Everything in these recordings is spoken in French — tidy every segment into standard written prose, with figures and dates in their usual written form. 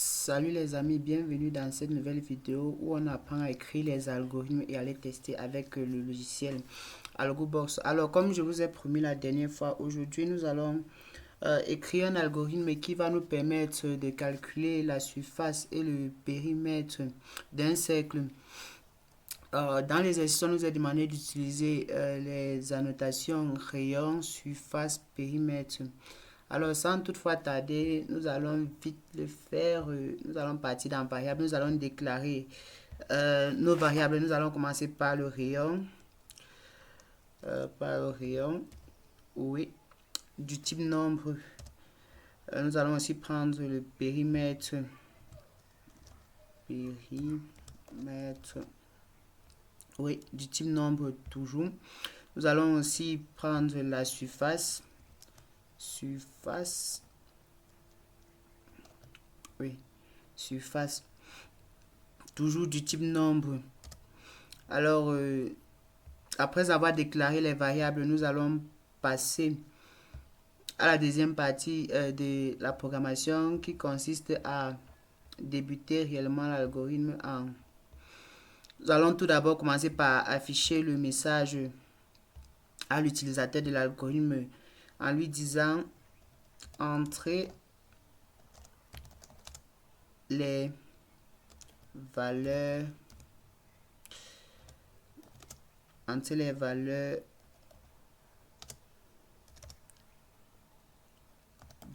Salut les amis, bienvenue dans cette nouvelle vidéo où on apprend à écrire les algorithmes et à les tester avec le logiciel AlgoBox. Alors comme je vous ai promis la dernière fois, aujourd'hui nous allons écrire un algorithme qui va nous permettre de calculer la surface et le périmètre d'un cercle. Dans l'exercice, on nous a demandé d'utiliser les annotations rayon, surface, périmètre. Alors, sans toutefois tarder, nous allons vite le faire. Nous allons partir dans variable. Nous allons déclarer nos variables. Nous allons commencer par le rayon. Oui, du type nombre. Nous allons aussi prendre le périmètre. Oui, du type nombre toujours. Nous allons aussi prendre la surface. Oui, surface. Toujours du type nombre. Alors, après avoir déclaré les variables, nous allons passer à la deuxième partie de la programmation qui consiste à débuter réellement l'algorithme en... Nous allons tout d'abord commencer par afficher le message à l'utilisateur de l'algorithme en lui disant entrer les valeurs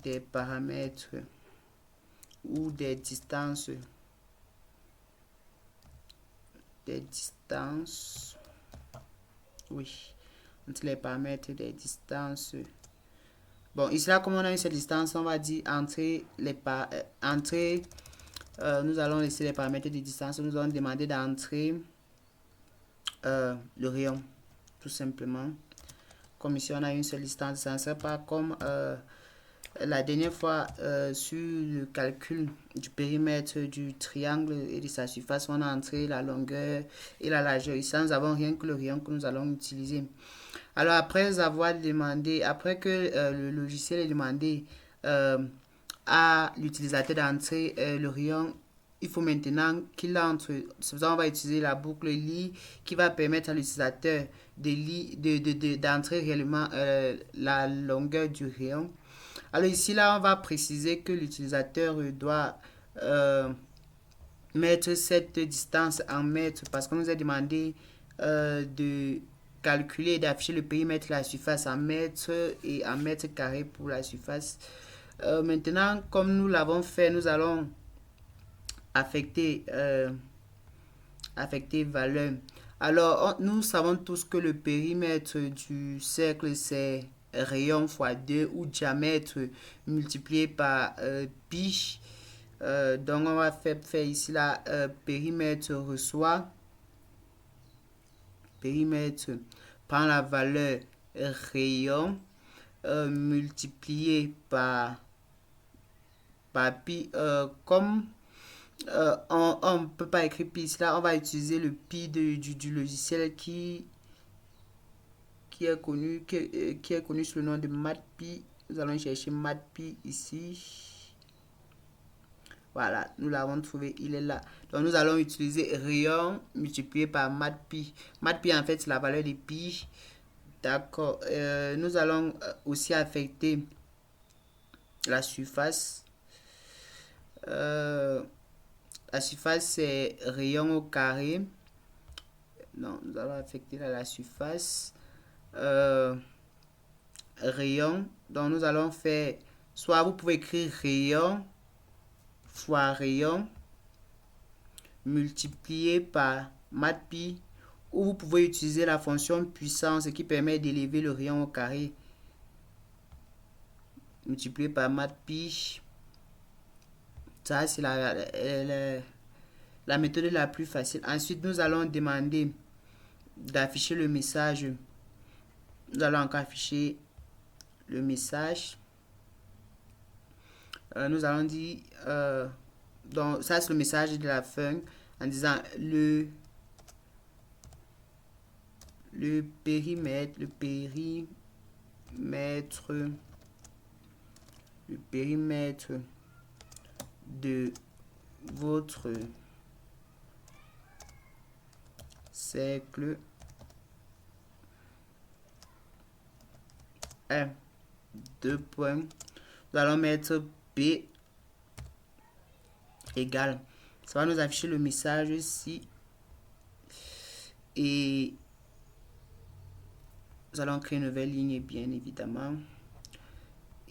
des paramètres ou des distances oui, entre les paramètres des distances. Bon, ici là, comme on a une seule distance, on va dire entrer nous allons laisser les paramètres de distance. Nous allons demander d'entrer le rayon, tout simplement. Comme ici, on a une seule distance, ça ne serait pas comme la dernière fois sur le calcul du périmètre du triangle et de sa surface, on a entré la longueur et la largeur. Ici, nous n'avons rien que le rayon que nous allons utiliser. Alors, après que le logiciel ait demandé à l'utilisateur d'entrer le rayon, il faut maintenant qu'il entre. C'est pour ça qu'on va utiliser la boucle lit qui va permettre à l'utilisateur d'entrer réellement la longueur du rayon. Alors ici, là, on va préciser que l'utilisateur doit mettre cette distance en mètres parce qu'on nous a demandé de calculer et d'afficher le périmètre de la surface en mètres et en mètres carrés pour la surface. Maintenant, comme nous l'avons fait, nous allons affecter valeur. Alors, nous savons tous que le périmètre du cercle, c'est rayon fois 2 ou diamètre multiplié par pi. Donc, on va faire ici la périmètre reçoit. Périmètre prend la valeur rayon multiplié par pi. Comme on ne peut pas écrire pi ici, là, on va utiliser le pi du logiciel qui est connu sous le nom de matpi. Nous allons chercher matpi ici. Voilà, nous l'avons trouvé, il est là. Donc nous allons utiliser rayon multiplié par matpi. Matpi en fait c'est la valeur de pi. D'accord. Nous allons aussi affecter la surface. La surface c'est rayon au carré. Non, nous allons affecter la surface. Rayon. Donc nous allons faire, soit vous pouvez écrire rayon fois rayon multiplié par matpi, ou vous pouvez utiliser la fonction puissance qui permet d'élever le rayon au carré multiplié par matpi. Ça c'est la méthode la plus facile. Ensuite nous allons demander d'afficher le message. Nous allons encore afficher le message. Nous allons dire donc ça c'est le message de la fin en disant le périmètre de votre cercle est 2 points. Nous allons mettre B égale. Ça va nous afficher le message ici. Et nous allons créer une nouvelle ligne, bien évidemment.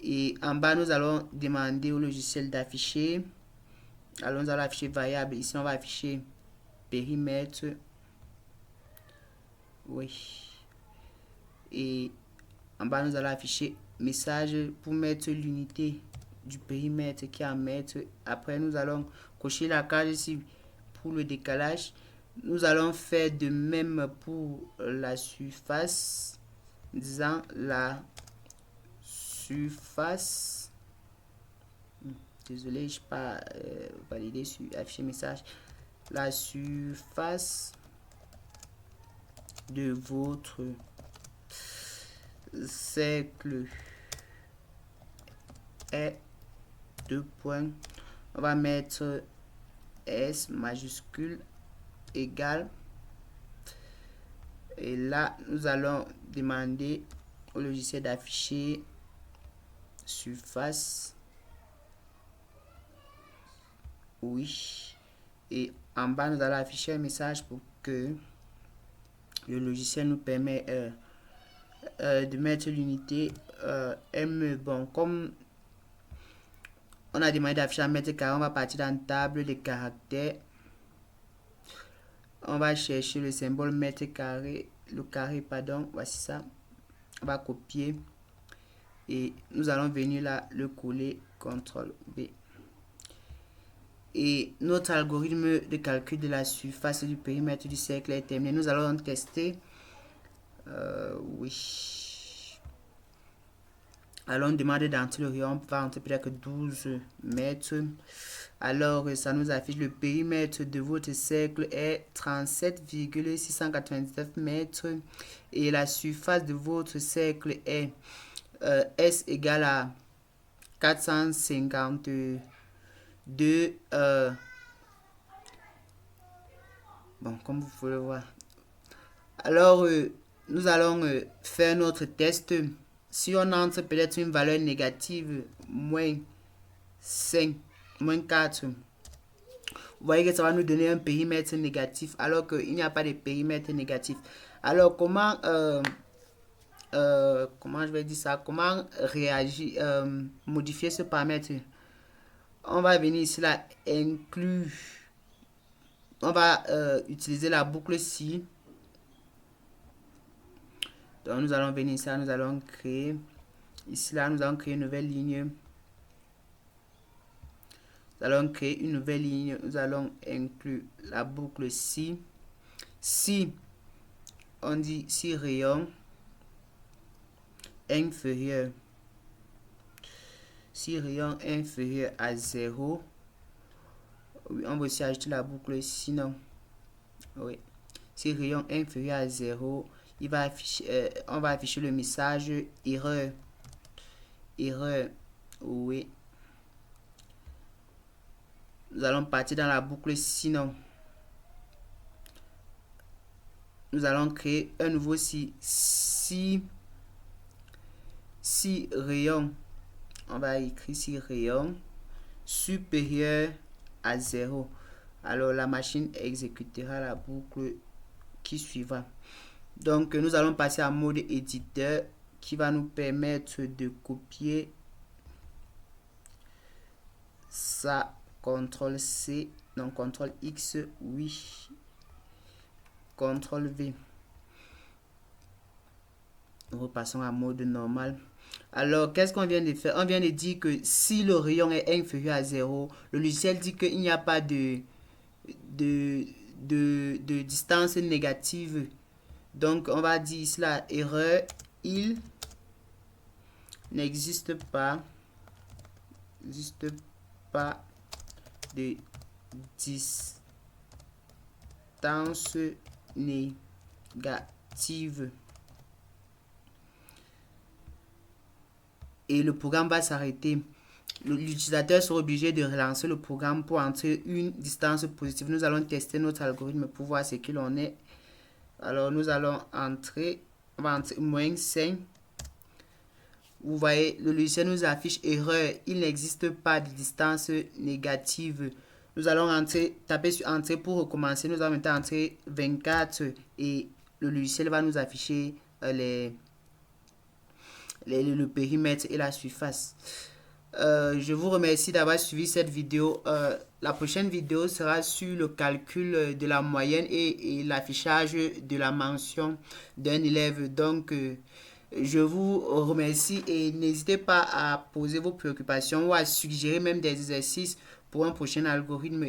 Et en bas, nous allons demander au logiciel d'afficher. Alors, nous allons afficher variable. Ici, on va afficher périmètre. Oui. Et en bas, nous allons afficher message pour mettre l'unité du périmètre qui est en mètres. Après, nous allons cocher la case ici pour le décalage. Nous allons faire de même pour la surface, disant la surface. Désolé, je n'ai pas validé sur afficher message. La surface de votre cercle est 2 points. On va mettre S majuscule égale. Et là, nous allons demander au logiciel d'afficher surface. Oui. Et en bas, nous allons afficher un message pour que le logiciel nous permet de mettre l'unité M. Bon, comme on a demandé d'afficher un mètre carré, on va partir dans une table de caractères. On va chercher le symbole mètre carré, le carré, pardon, voici ça. On va copier et nous allons venir là, le coller, CTRL B. Et notre algorithme de calcul de la surface du périmètre du cercle est terminé. Nous allons tester. Oui. Alors, on demande d'entrer le rayon. On va entrer peut-être 12 mètres. Alors, ça nous affiche le périmètre de votre cercle est 37,699 mètres. Et la surface de votre cercle est S égale à 452. Bon, comme vous pouvez le voir. Alors, nous allons faire notre test. Si on entre peut-être une valeur négative, moins 5, moins 4, vous voyez que ça va nous donner un périmètre négatif, alors qu'il n'y a pas de périmètre négatif. Alors, comment je vais dire ça? Comment réagir, modifier ce paramètre? On va venir ici, là, inclure. On va utiliser la boucle si. Donc, nous allons venir ici, nous allons créer. Ici, là, nous allons créer une nouvelle ligne. Nous allons créer une nouvelle ligne. Nous allons inclure la boucle si. Si, on dit si rayon inférieur. Si rayon inférieur à 0. Oui, on va aussi ajouter la boucle sinon. Oui. Si rayon inférieur à 0, il va afficher, on va afficher le message erreur. Erreur. Oui. Nous allons partir dans la boucle sinon. Nous allons créer un nouveau si rayon. On va écrire si rayon supérieur à 0. Alors la machine exécutera la boucle qui suivra. Donc nous allons passer à mode éditeur qui va nous permettre de copier ça. CTRL C, non CTRL X, oui. CTRL V. Nous repassons à mode normal. Alors, qu'est-ce qu'on vient de faire? On vient de dire que si le rayon est inférieur à 0, le logiciel dit qu'il n'y a pas de distance négative. Donc, on va dire ici la erreur, il n'existe pas de distance négative. Et le programme va s'arrêter. l'utilisateur sera obligé de relancer le programme pour entrer une distance positive. Nous allons tester notre algorithme pour voir ce qu'il en est. Alors, nous allons entrer, on va entrer -5. Vous voyez, le logiciel nous affiche erreur. Il n'existe pas de distance négative. Nous allons taper sur Entrée pour recommencer. Nous allons maintenant entrer 24 et le logiciel va nous afficher le périmètre et la surface. Je vous remercie d'avoir suivi cette vidéo. La prochaine vidéo sera sur le calcul de la moyenne et l'affichage de la mention d'un élève. Donc, je vous remercie et n'hésitez pas à poser vos préoccupations ou à suggérer même des exercices pour un prochain algorithme.